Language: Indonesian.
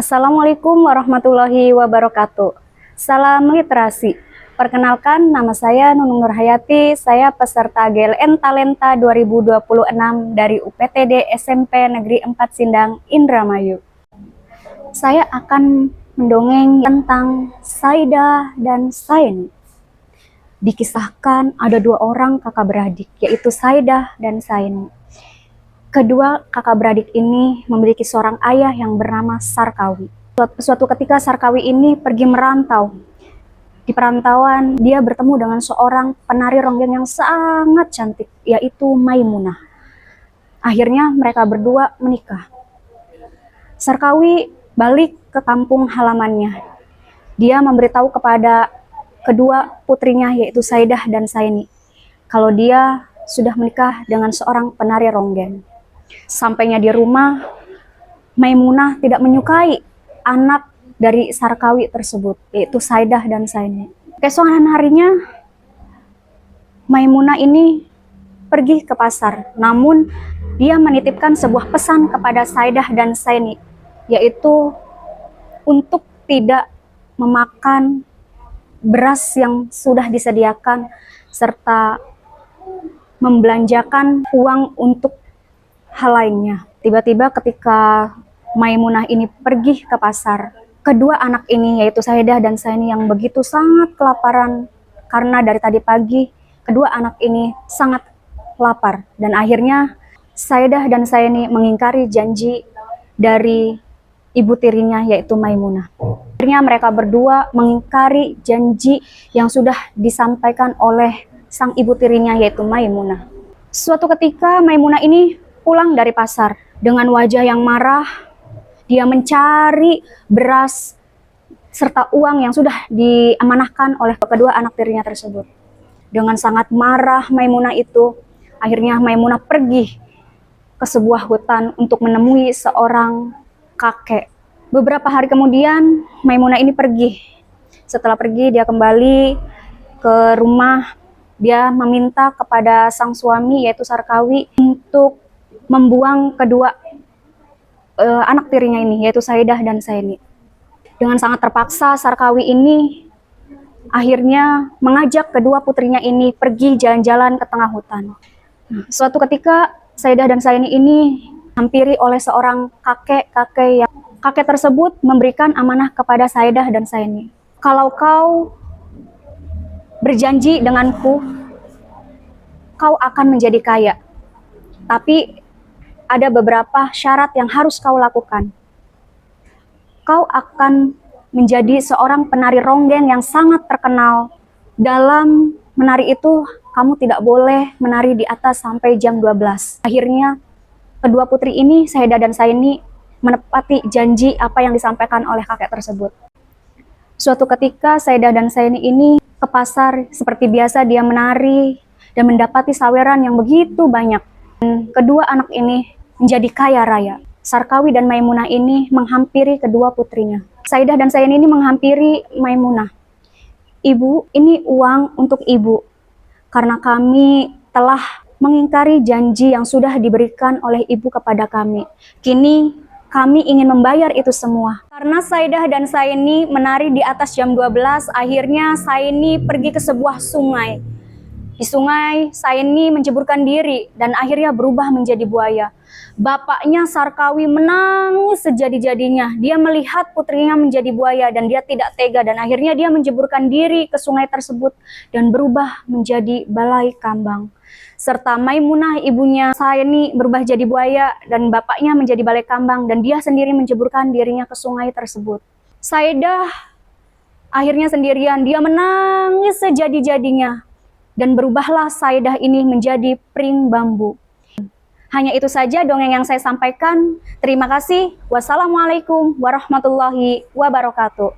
Assalamualaikum warahmatullahi wabarakatuh. Salam literasi. Perkenalkan, nama saya Nunung Nurhayati. Saya peserta GLN Talenta 2026 dari UPTD SMP Negeri 4 Sindang, Indramayu. Saya akan mendongeng tentang Saidah dan Saini. Dikisahkan ada dua orang kakak beradik, yaitu Saidah dan Saini. Kedua kakak beradik ini memiliki seorang ayah yang bernama Sarkawi. Suatu ketika Sarkawi ini pergi merantau. Di perantauan dia bertemu dengan seorang penari ronggeng yang sangat cantik, yaitu Maimunah. Akhirnya mereka berdua menikah. Sarkawi balik ke kampung halamannya. Dia memberitahu kepada kedua putrinya, yaitu Saidah dan Saini, kalau dia sudah menikah dengan seorang penari ronggeng. Sampainya di rumah, Maimunah tidak menyukai anak dari Sarkawi tersebut, yaitu Saidah dan Saini. Keesokan harinya, Maimunah ini pergi ke pasar, namun dia menitipkan sebuah pesan kepada Saidah dan Saini, yaitu untuk tidak memakan beras yang sudah disediakan, serta membelanjakan uang untuk hal lainnya. Tiba-tiba ketika Maimunah ini pergi ke pasar, kedua anak ini, yaitu Saidah dan Saini, yang begitu sangat kelaparan karena dari tadi pagi kedua anak ini sangat lapar, dan akhirnya Saidah dan Saini mengingkari janji dari ibu tirinya, yaitu Maimunah. Akhirnya mereka berdua mengingkari janji yang sudah disampaikan oleh sang ibu tirinya, yaitu Maimunah. Suatu ketika Maimunah ini pulang dari pasar dengan wajah yang marah. Dia mencari beras serta uang yang sudah diamanahkan oleh kedua anak tirinya tersebut. Dengan sangat marah Maimunah itu, akhirnya Maimunah pergi ke sebuah hutan untuk menemui seorang kakek. Beberapa hari kemudian Maimunah ini pergi. Setelah pergi, dia kembali ke rumah. Dia meminta kepada sang suami, yaitu Sarkawi, untuk membuang kedua anak tirinya ini, yaitu Saidah dan Saini. Dengan sangat terpaksa, Sarkawi ini akhirnya mengajak kedua putrinya ini pergi jalan-jalan ke tengah hutan. Suatu ketika, Saidah dan Saini ini hampiri oleh seorang kakek tersebut memberikan amanah kepada Saidah dan Saini. Kalau kau berjanji denganku, kau akan menjadi kaya. Tapi ada beberapa syarat yang harus kau lakukan. Kau akan menjadi seorang penari ronggeng yang sangat terkenal. Dalam menari itu, kamu tidak boleh menari di atas sampai jam 12. Akhirnya, kedua putri ini, Saidah dan Saini, menepati janji apa yang disampaikan oleh kakek tersebut. Suatu ketika, Saidah dan Saini ini ke pasar. Seperti biasa, dia menari dan mendapati saweran yang begitu banyak. Dan kedua anak ini menjadi kaya raya. Sarkawi dan Maimunah ini menghampiri kedua putrinya. Saidah dan Saini ini menghampiri Maimunah. Ibu, ini uang untuk ibu. Karena kami telah mengingkari janji yang sudah diberikan oleh ibu kepada kami. Kini kami ingin membayar itu semua. Karena Saidah dan Saini menari di atas jam 12, akhirnya Saini pergi ke sebuah sungai. Di sungai, Saini menceburkan diri dan akhirnya berubah menjadi buaya. Bapaknya Sarkawi menangis sejadi-jadinya. Dia melihat putrinya menjadi buaya dan dia tidak tega, dan akhirnya dia menjeburkan diri ke sungai tersebut dan berubah menjadi balai kambang. Serta Maimunah, ibunya Saini, berubah jadi buaya dan bapaknya menjadi balai kambang, dan dia sendiri menjeburkan dirinya ke sungai tersebut. Saidah akhirnya sendirian, dia menangis sejadi-jadinya dan berubahlah Saidah ini menjadi pring bambu. Hanya itu saja dongeng yang saya sampaikan. Terima kasih. Wassalamualaikum warahmatullahi wabarakatuh.